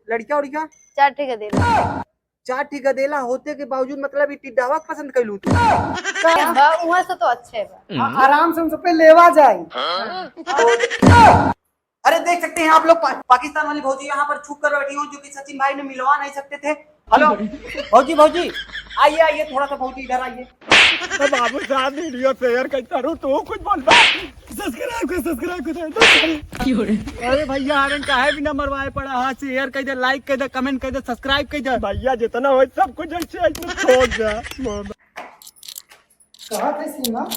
लड़का उड़का 4 ठेका देला। 4 ठीक गदेला होते के बावजूद मतलब ई टिड्डावा के पसंद कैलू तू। बा वहां से तो अच्छे बा। आराम से उनसे पे लेवा जाए। अरे देख सकते हैं आप लोग पाकिस्तान वाली भौजी यहाँ पर छुप कर बैठी हो, जो कि सचिन भाई ने मिलवा नहीं सकते थे। हेलो भौजी, भौजी आइए आइए, थोड़ा सा भौजी इधर आइए। तो बाबू साहब वीडियो शेयर करता रहूं तो कुछ बोल बा। सब्सक्राइब कर। अरे भैया आरन काहे बिना मरवाए पड़ा। हां शेयर कर दे, लाइक कर दे, कमेंट कर दे, सब्सक्राइब कर दे भैया, जितना हो सब कुछ ऐसे छोड़ दे। कहा थे सीमा?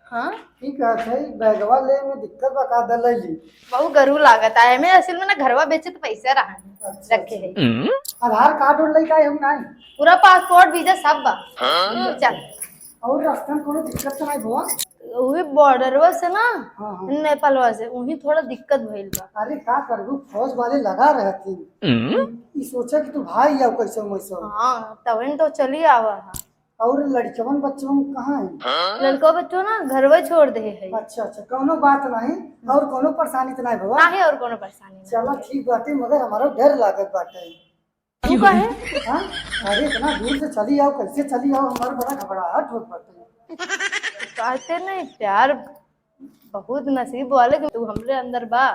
हाँ की कहत है बैगवा ले में दिक्कत बका दलैली। बहु गरू लागत है। मैं असल में ना घरवा बेचे तो पैसे रहा अच्छा, रखे है। आधार कार्ड और लई का हम नहीं पूरा पासपोर्ट वीजा सब बा। चल और रास्ता कोनो दिक्कत तो नहीं हुआ? वही बॉर्डरवा से ना हाँ। नेपालवा से वही थोड़ा दिक्कत भइल बा। अरे का करबू, फौज वाले लगा रहती। ई सोचा कि तू भाई या कैसे वैसे। हाँ तवन तो चली आवा हा। और लड़कवन बच्चों कहाँ है? लड़का बच्चों ना घरवा छोड़ दे है। अच्छा अच्छा, कोनो बात नहीं और कोनो परेशानी तो नहीं हुआ? नहीं और कोनो परेशानी नहीं। चलो ठीक बाटे, मगर हमारा डर लागत बाटे। तू काहे? हाँ अरे इतना दूर से चली आओ, कैसे चली आओ, हमारा बड़ा घबराहट होत बाटे। कहते नहीं प्यार बहुत नसीब वाले कि तू हमरे अंदर बा।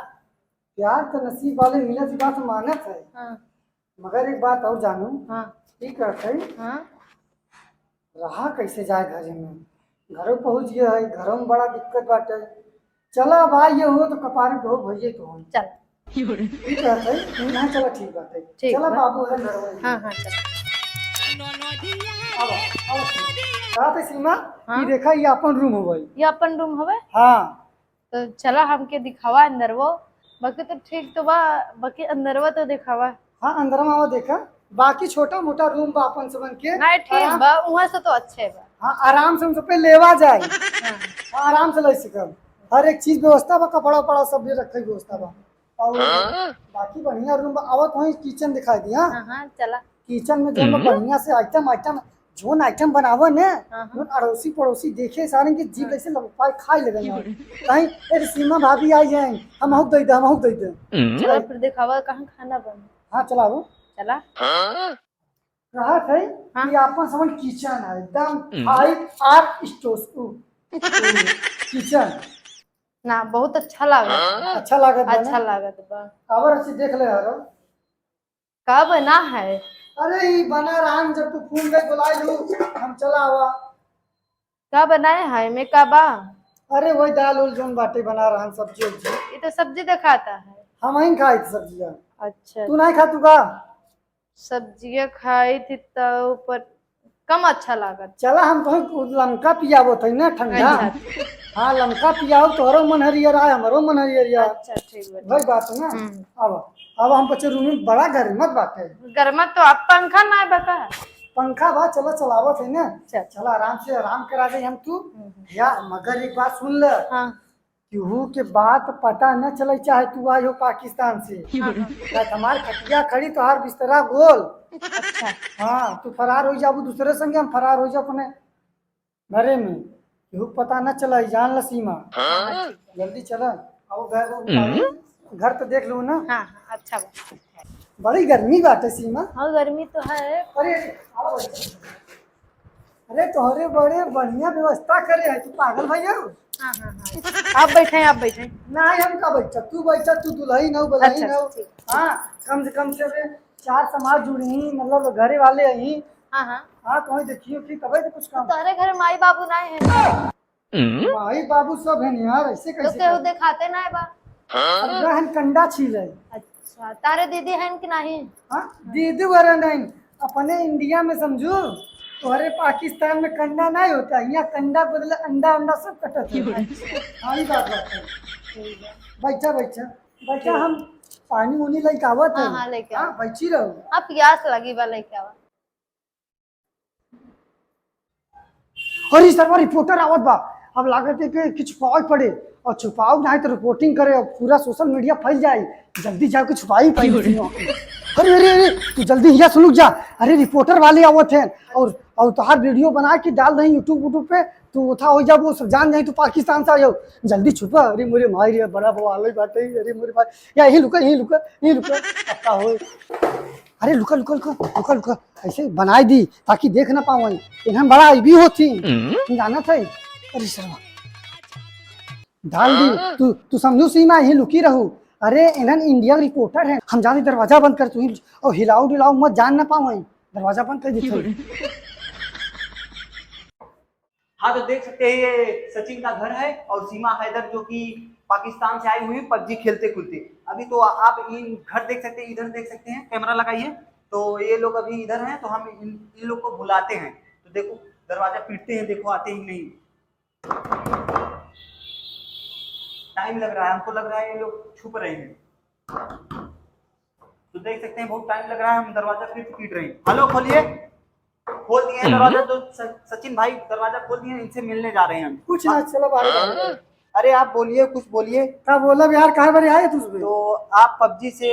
प्यार तो नसीब वाले मिले की बात मानत है, हाँ मगर एक बात और जानू। हाँ ठीक है हाँ रहा कैसे जाए घर में? घरों पहुँच गया है, घरों में बड़ा दिक्कत बाटे। चला भाई ये हो तो कपारे धो भैये तो हो। चल ठीक है नहीं, चला ठीक बात है। ठीक चला बा। बाबू है घर में। हाँ हाँ चल। कहा थे सीमा? हाँ? ये देखा ये अपन रूम हो गई। ये अपन रूम हवे हाँ तो चला हमके दिखावा अंदर वो। बाकी तो ठीक तो बा, बाकी अंदरवा तो दिखावा। हाँ अंदर में आओ देखा, बाकी छोटा मोटा रूम बा अपन सबन के। नहीं ठीक बा वहां से तो अच्छे बा। हाँ आराम से उनसे पे लेवा जाए। हाँ हाँ आराम से ले सकम, हर एक चीज व्यवस्था बा, कपड़ा उपड़ा सब भी रखे व्यवस्था बा। और बाकी बढ़िया रूम बा। आवत वहीं किचन दिखाई दिया। हाँ हाँ चला। किचन में जो बढ़िया से आइटम जोन आइटम बनावो ने, हाँ। अड़ोसी पड़ोसी देखे सारे के जीव ऐसे लपकाए खाई लगे कहीं। अरे सीमा भाभी आई हैं, हम हूँ दे दे, हम हूँ दे दे। चला फिर दिखावा कहाँ खाना बन। हाँ चला वो चला। रहा थे हाँ? कि आपन समझ किचन है एकदम 5 स्टोव किचन। ना बहुत अच्छा लागत। अच्छा लागत बा अच्छा ना? लागत बा। काबर अच्छी देख ले यार। का बना है? अरे ही बना रहा, जब तू फोन पे बुला लू हम चला आवा। का बनाए है में का बा? अरे वही दाल उल जोन बाटे बना रहा, सब्जी उब्जी ये तो सब्जी दिखाता है। हम ही खाई थी सब्जियां। अच्छा तू नहीं खा तू का? सब्जियां खाई थी तो ऊपर कम अच्छा लागत। चला हम कहीं लमका पियावो थे ना ठंडा। अच्छा हाँ लमका पियाओ, तोहरो मन हरियर आए, हमारो मन हरियर आए। अच्छा ठीक बा। वही बात है ना। अब हम बच्चे रूम में बड़ा गर्मत बाटे। गर्मा तो अब पंखा ना बका। पंखा बा, चलो चलावत है ना। चल। चला आराम से आराम करा दे हम तू। या मगर एक बात सुन ले, हाँ केहू के बात पता न चले, चाहे तू आई हो पाकिस्तान से। हमार खटिया खड़ी तो हर बिस्तरा गोल। अच्छा हाँ तू फरार हो जाबू दूसरे संगे, हम फरार हो जाओ अपने घरे में, केहू पता न चला, जान ल सीमा। जल्दी चला आओ घर तो देख लू ना। हाँ हाँ अच्छा बा। बड़ी गर्मी बाटे सीमा। हाँ गर्मी तो है। अरे आओ। अरे तोहरे बड़े बढ़िया व्यवस्था करे है, तू पागल भैया। हाँ हाँ हाँ आप बैठे आप बैठे। नहीं हम का बैठा, तू बैठा, तू दुल्ही न बलही अच्छा, न। हाँ कम से 4 समाज जुड़ी, मतलब घरे वाले यही। हाँ हाँ हाँ तो देखियो कि कब तो कुछ काम। तारे घर माई बाबू ना है? भाई बाबू सब है यार, ऐसे तो कैसे केहू दिखाते ना बा। रहन कंडा छील है। अच्छा तारे दीदी है कि नहीं? हाँ दीदी वरा नहीं, अपने इंडिया में समझू, तुम्हारे पाकिस्तान में कंडा नहीं होता, यहाँ कंडा बदले अंडा अंडा सब कटत है। हाँ ये बात है। बैठा बैठा बैठा, हम पानी उनी लेके आवत है। हाँ हाँ लेके आओ। हाँ बैठी रहो। आप प्यास लगी बा लेके आवा। अरे सरवा रिपोर्टर आवत बा, अब लागत है कि छुपाव पड़े, और छुपाव नहीं तो रिपोर्टिंग करे और पूरा सोशल मीडिया फैल जाए। जल्दी जाके छुपाई पड़ी। अरे अरे अरे तू जल्दी यहाँ सुन जा। अरे रिपोर्टर वाले आवत हैं, और और तुहार वीडियो बना के डाल रही यूट्यूब पे, तो उठा हो जा वो सब जान जाए तो पाकिस्तान से आ जाओ, जल्दी छुपा। अरे मेरे भाई रे बड़ा बवाल बाटे, अरे मेरे भाई या यही लुका यही लुका यही लुका पक्का हो। अरे लुका लुका लुका लुका लुका ऐसे बनाई दी ताकि देख ना पाओ, इन्हें बड़ा भी होती जाना था। अरे शर्मा डाल दी तू समझू सीमा यही लुकी रहू। अरे इन्हन इंडिया रिपोर्टर है, हम जाने दरवाजा बंद कर तू और हिलाओ डिलाओ मत, जान ना पाओ, दरवाजा बंद कर देते। हाँ तो देख सकते हैं ये सचिन का घर है और सीमा हैदर जो कि पाकिस्तान से आई हुई पबजी खेलते खुलते। अभी तो आप इन घर देख सकते हैं, इधर देख सकते हैं, कैमरा लगाइए। तो ये लोग अभी इधर हैं, तो हम इन लोग को बुलाते हैं। तो देखो दरवाजा पीटते हैं, देखो आते ही नहीं, टाइम लग रहा है, हमको लग रहा है ये लोग छुप रहे हैं। तो देख सकते हैं बहुत टाइम लग रहा है, हम दरवाजा फिर पीट रहे हैं। हेलो खोलिए, खोल दिए हैं दरवाजा। तो सचिन भाई दरवाजा खोल दिए, इनसे मिलने जा रहे हैं हम। कुछ ना चलो बाहर। अरे आप बोलिए, कुछ बोलिए। क्या बोला यार, कहाँ बारे आए तुझ तो आप पबजी से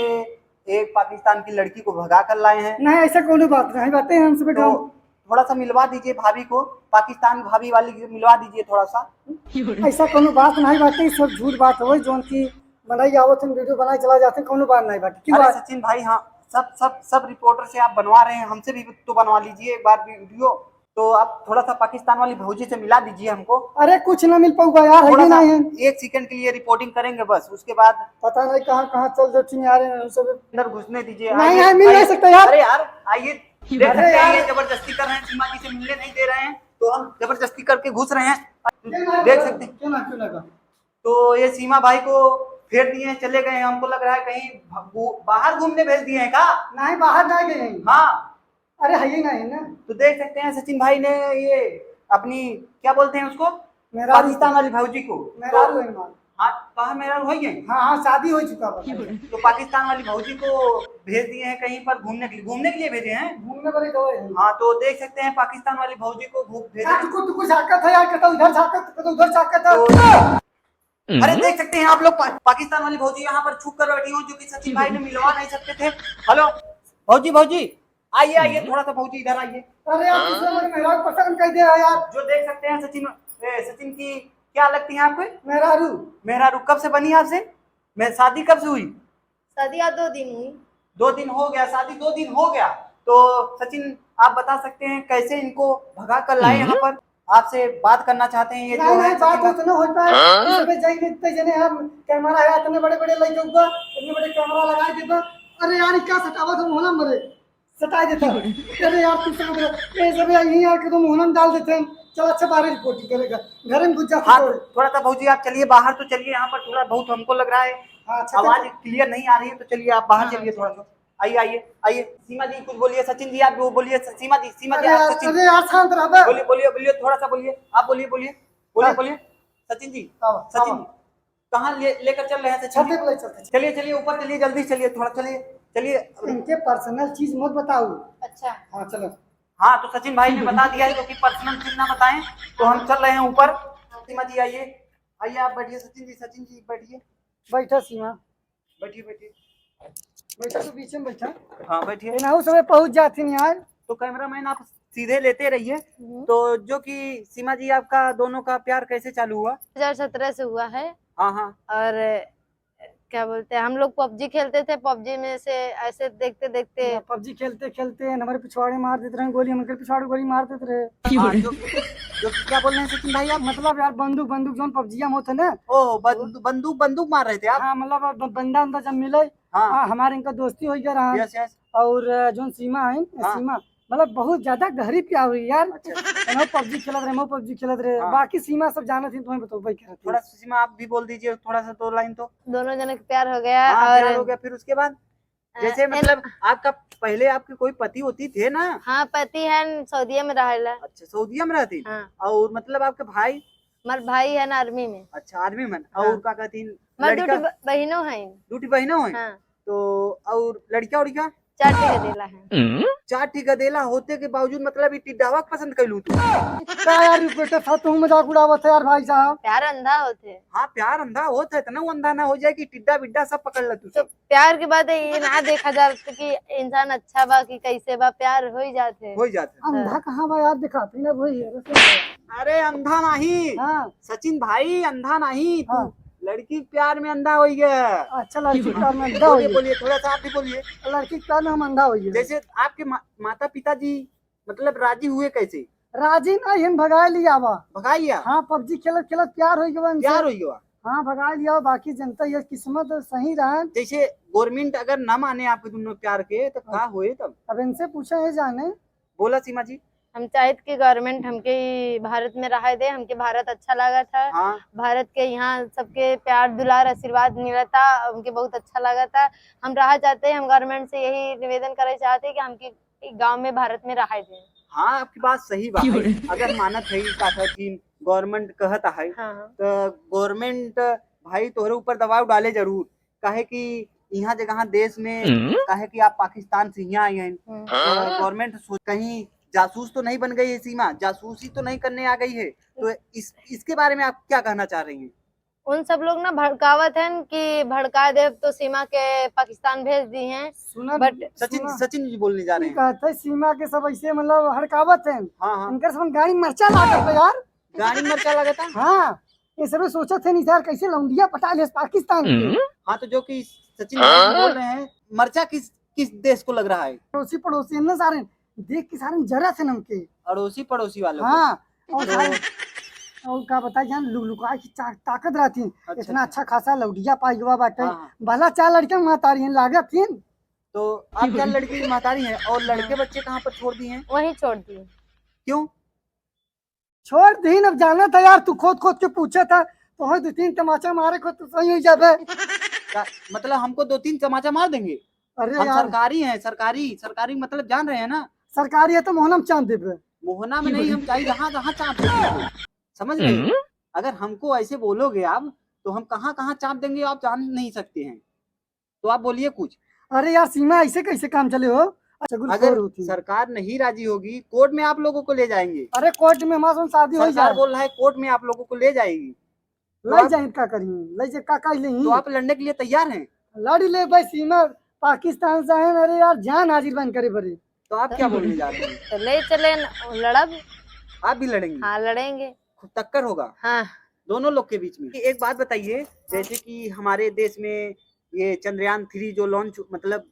एक पाकिस्तान की लड़की को भगा कर लाए हैं? नहीं ऐसा कोई बात नहीं, बातें हम सब तो थोड़ा सा मिलवा दीजिए भाभी को, पाकिस्तान भाभी वाली को मिलवा दीजिए थोड़ा सा। ऐसा कोनो बात नहीं बाटे, सब झूठ बात हो जो की बनाई आवत हम वीडियो बनाई चला जाते, कोनो बात नहीं बाटे। क्यों अरे सचिन भाई, हाँ सब रिपोर्टर से आप बनवा रहे हैं, हमसे भी तो बनवा लीजिए एक बार वीडियो। तो आप थोड़ा सा पाकिस्तान वाली भौजी से मिला दीजिए हमको। अरे कुछ ना मिल पाऊंगा यार, है नहीं नहीं है। 1 सेकंड के लिए रिपोर्टिंग करेंगे बस, उसके बाद पता नहीं कहाँ कहाँ चल जाती यार सब। अंदर घुसने दीजिए। नहीं है, मिल नहीं सकता यार। अरे यार आइए, देख सकते हैं ये जबरदस्ती कर रहे हैं, सीमा जी से मिलने नहीं दे रहे हैं, तो हम जबरदस्ती करके घुस रहे हैं, देख सकते हैं। क्यों ना तो ये सीमा भाई को फेर दिए, चले गए। हमको लग रहा है कहीं बाहर घूमने भेज दिए हैं का? नहीं बाहर नहीं गए। हाँ अरे है ही नहीं ना। तो देख सकते हैं सचिन भाई ने ये अपनी क्या बोलते हैं उसको, मेरा पाकिस्तान वाली भौजी को, मेरा हाँ कहा मेरा हो गया। हाँ शादी हो चुका है। तो पाकिस्तान वाली भौजी को भेज दिए हैं कहीं पर घूमने के लिए भेजे हैं। घूमने वाले गए। हाँ तो देख सकते हैं पाकिस्तान वाली भौजी को भेजे हैं। तुमको झाकत है यार, कहता उधर झाकत, कहता उधर झाकत है। तो अरे देख सकते हैं आप लोग पाकिस्तान वाली भौजी यहाँ पर छुप कर बैठी हो, जो कि सचिन भाई ने मिलवा नहीं सकते थे। हेलो भौजी आइए आइए, थोड़ा सा भौजी इधर आइए। अरे यार तुझे मेरा पसंद कर दिया यार। जो देख सकते हैं सचिन की क्या लगती है आपको? मेहरारू। कब से बनी आपसे? मैं शादी कब से हुई? शादी 2 दिन हुई। 2 दिन हो गया, शादी 2 दिन हो गया। तो सचिन आप बता सकते हैं कैसे इनको भगा कर लाए यहाँ पर? आपसे बात करना चाहते हैं ये जो है। बात हो तो ना होता है, इसमें जाइए इतने जने हम कैमरा है, इतने बड़े लगे ऊपर, इतने बड़े कैमरा लगा देता। अरे यार क्या सटावा तुम होना मरे सटा देता। अरे यार तू समझ ये सब यहीं आके तुम होना डाल देते हैं। चलो अच्छा बाहर रिपोर्टिंग करेगा, घर में घुस जाता। हाँ थोड़ा सा भौजी आप चलिए बाहर, तो चलिए यहाँ पर थोड़ा बहुत हमको लग रहा है आवाज क्लियर नहीं आ रही है, तो चलिए आप बाहर चलिए थोड़ा सा। आइए सीमा जी कुछ बोलिए, सचिन जी आप वो बोलिए, सीमा जी आप सचिन। अरे यार शांत रह, बोलिए थोड़ा सा बोलिए, आप बोलिए सचिन जी कहाँ लेकर चल रहे हैं सचिन जी? चलिए ऊपर चलिए, जल्दी चलिए, थोड़ा चलिए। इनके पर्सनल चीज मत बताओ। अच्छा हाँ चलो। हाँ तो सचिन भाई ने बता दिया है, क्योंकि पर्सनल चीज ना बताएं, तो हम चल रहे हैं ऊपर। सीमा जी आइए आप बैठिए, सचिन जी बैठिए। बैठा सीमा, बैठिए बैठा तो बीच में बैठा। हाँ बैठिए। ना समय पहुंच जाती नहीं यार। तो कैमरामैन आप सीधे लेते रहिए। तो जो कि सीमा जी आपका दोनों का प्यार कैसे चालू हुआ? 2017 से हुआ है। हाँ और क्या बोलते हैं, हम लोग पबजी खेलते थे, पबजी में से ऐसे देखते देखते पबजी खेलते हमारे पिछवाड़े मार देते रहे गोली, हमारे पिछवाड़े गोली मार देते रहे। हाँ, जो क्या बोल रहे हैं सचिन भाई आप? मतलब यार बंदूक जो पबजी में होते ना। ओ बंदूक मार रहे थे आप? हाँ मतलब बंदा जब मिले, हाँ हमारे इनका दोस्ती हो गया रहा। यस। और जो सीमा है, सीमा मतलब बहुत ज्यादा गहरी प्यार हुई यार। पबजी खेलत रहे। बाकी सीमा सब जाना थी, तुम्हें बताओ भाई क्या थोड़ा सीमा आप भी बोल दीजिए थोड़ा सा 2 लाइन। तो दोनों जने का प्यार हो गया। प्यार हो गया, फिर उसके बाद जैसे मतलब आपका पहले आपके कोई पति होती थे ना? हाँ पति है, सऊदीया में रहेला। अच्छा सऊदीया में रहती। हाँ। और मतलब आपके भाई? हमारे भाई है ना आर्मी में। अच्छा आर्मी में। और क्या कहती? दूटी बहनों है। दूटी बहनों है। हाँ। तो और लड़कियां चार गदेला है। 4 ठी गदेला होते के बावजूद मतलब ई टिड्डावा के पसंद कैलू तू। का यार बेटा था तू मजाक उड़ावत है यार भाई साहब। प्यार अंधा होते। हाँ प्यार अंधा होता है इतना अंधा ना हो जाए कि टिड्डा बिड्डा सब पकड़ ले तू तो सब। प्यार के बाद ये ना देखा जाता कि इंसान अच्छा बा कि कैसे बा, प्यार हो ही जाते। हो जाता अंधा कहाँ बा यार, दिखाती ना वही है। है। अरे अंधा नहीं हाँ सचिन भाई, अंधा नहीं तू हाँ। लड़की प्यार में अंधा हो गया। अच्छा लड़की प्यार में अंधा हो बोलिए गया। बोलिए थोड़ा सा आप भी बोलिए। लड़की के प्यार में हम अंधा हो गया। जैसे आपके माता पिताजी मतलब राजी हुए कैसे? राजी नहीं हम भगा लिया बा। भगा लिया? हाँ पबजी खेलत खेलत प्यार हो गया इनसे। प्यार हो गया। हाँ भगा लिया, बाकी जनता ये किस्मत सही रहा। जैसे गवर्नमेंट अगर ना माने आपके दोनों प्यार के तो क्या हुए तब? अब इनसे पूछा है जाने। बोला सीमा जी। हम चाहते कि गवर्नमेंट हमके ई भारत में रहा दे, हमके भारत अच्छा लगा था। हाँ भारत के यहाँ सबके प्यार दुलार आशीर्वाद मिला था, हमके बहुत अच्छा लगा था। हम रहा चाहते हैं, हम गवर्नमेंट से यही निवेदन करे चाहते हैं कि हमके गांव में भारत में रहा दे। हाँ आपकी बात सही बात है। अगर मानत है का था कि गवर्नमेंट कहता है हाँ तो गवर्नमेंट भाई तोहरे ऊपर दबाव डाले जरूर। काहे कि यहाँ जगह देश में काहे कि आप पाकिस्तान से यहाँ आए हैं तो गवर्नमेंट कहीं जासूस तो नहीं बन गई है सीमा, जासूसी तो नहीं करने आ गई है। तो इसके बारे में आप क्या कहना चाह रही हैं? उन सब लोग ना भड़कावत हैं कि भड़का दे तो सीमा के पाकिस्तान भेज दी हैं। सुना बट सचिन जी बोलने जा रहे हैं। कहते हैं सीमा के सब ऐसे मतलब हड़कावत है। हाँ हाँ इनकर सब गाड़ी मर्चा लागत है यार। गाड़ी मर्चा लगा था। हाँ ये सब सोचा थे नहीं यार कैसे लौंडिया पटा ले पाकिस्तान के। हाँ तो जो कि सचिन जी बोल रहे हैं मर्चा किस किस देश को लग रहा है? पड़ोसी पड़ोसी है ना सारे, देख के सारे जरा थे नमके। अड़ोसी पड़ोसी वालों को। हाँ और सारे और का बताई जान लुका की ताकत रहती। इतना अच्छा खासा लौडिया पाई हुआ बाटे। हाँ। भला 4 लड़कियां मातारी हैं लागत थी। तो आप क्या लड़की की महतारी हैं और लड़के बच्चे कहाँ पर छोड़ दिए हैं? वहीं छोड़ दिए। क्यों? छोड़ दी अब जाना था यार, तू खोद खोद के पूछा था तो 2-3 तमाचा मारे को तो सही हो जावे। मतलब हमको 2-3 तमाचा मार देंगे? अरे हम यार सरकारी हैं, सरकारी मतलब जान रहे हैं ना। सरकारी है तो मोहनम चांद देवे। मोहना में नहीं, हम चाहिए जहाँ जहाँ चाप देंगे। समझ रहे? अगर हमको ऐसे बोलोगे आप तो हम कहाँ कहाँ चाप देंगे आप जान नहीं सकते हैं। तो आप बोलिए कुछ। अरे यार सीमा ऐसे कैसे काम चले हो। अगर सरकार नहीं राजी होगी कोर्ट में आप लोगों को ले जाएंगे। अरे कोर्ट में हमारे शादी हो सरकार जाए। बोल रहा है कोर्ट में आप लोगों को ले जाएगी। ले जाए का करी ले जाए का ले तो आप लड़ने के लिए तैयार हैं? लड़ ले भाई सीमा पाकिस्तान से है। अरे यार जान हाजिर बन करे बड़े। तो आप क्या बोलने जा रहे हैं? तो ले चले लड़ब। आप भी लड़ेंगे? हाँ लड़ेंगे। टक्कर होगा हाँ दोनों लोग के बीच में। एक बात बताइए, जैसे कि हमारे देश में ये चंद्रयान 3 जो लॉन्च मतलब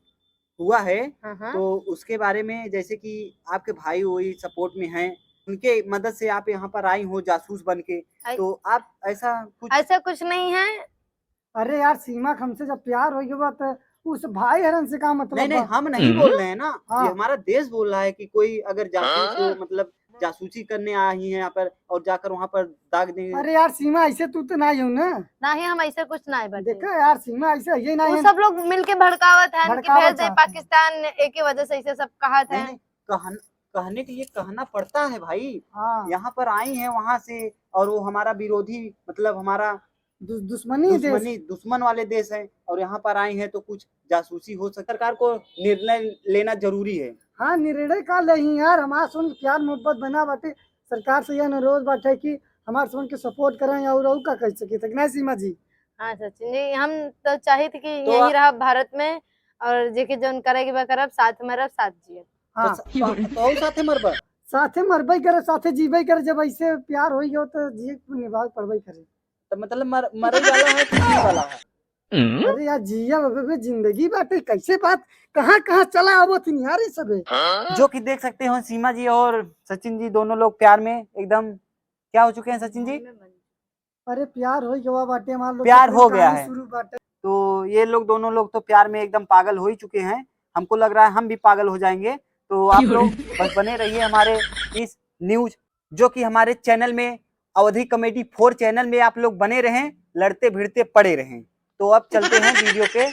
हुआ है हाँ। तो उसके बारे में जैसे कि आपके भाई वही सपोर्ट में हैं, उनके मदद से आप यहाँ पर आई हो जासूस बन के, तो आप ऐसा कुछ नहीं है। अरे यार सीमा हमसे जब प्यार हो गया तो उस भाई हरन से का मतलब। नहीं हम नहीं बोल रहे हैं ना। हाँ। ये हमारा देश बोल रहा है कि कोई अगर जासूस को मतलब जासूसी करने आई है यहाँ पर और जाकर वहाँ पर दाग देंगे। अरे यार सीमा ऐसे तू तो नहीं हो ना। नहीं हम ऐसे कुछ नहीं बटे। देखो यार सीमा ऐसे ये नहीं वो है। सब लोग मिलके भड़कावत है कि भड़कावत भेज दे है। पाकिस्तान, एक ही वजह से ऐसे सब कहा था। नहीं, कहने के लिए कहना पड़ता है भाई। हाँ यहाँ पर आई है वहाँ से और वो हमारा विरोधी मतलब हमारा दुश्मन वाले देश है और यहाँ पर आए हैं तो कुछ जासूसी हो सकता। सरकार को निर्णय लेना जरूरी है। हाँ निर्णय का नहीं यार, हमारा सुन प्यार मोहब्बत बना बाटे। सरकार से यह अनुरोध बाटे कि हमारे सुन के सपोर्ट करें और का कह सके तक नहीं सीमा जी। हाँ सचिन जी हम तो चाहे थे कि तो यही रहा भारत में और जेके जोन करेगी वह करब, साथ में रह साथ जिए। हाँ तो साथे मरबा साथे मरबई करे साथे जीबई करे। जब ऐसे प्यार हो गयो तो जी निभाव पड़बई करे। तो मतलब मरे वाला है कि जीने वाला है? अरे यार जिया बाबे जिंदगी बाटे कैसे बात कहाँ कहाँ चला आवो थी यार ये सब। जो कि देख सकते हो सीमा जी और सचिन जी दोनों लोग प्यार में एकदम क्या हो चुके हैं सचिन जी? अरे प्यार हो गया बाटे हमारा प्यार हो गया है। शुरू बाटे। तो ये लोग दोनों लोग तो प्यार में एकदम पागल हो ही चुके हैं। हमको लग रहा है हम भी पागल हो जाएंगे। तो आप लोग बस बने रहिए हमारे इस न्यूज जो कि हमारे चैनल में अवधी कॉमेडी 4 चैनल में आप लोग बने रहें, लड़ते भिड़ते पड़े रहें। तो अब चलते हैं वीडियो के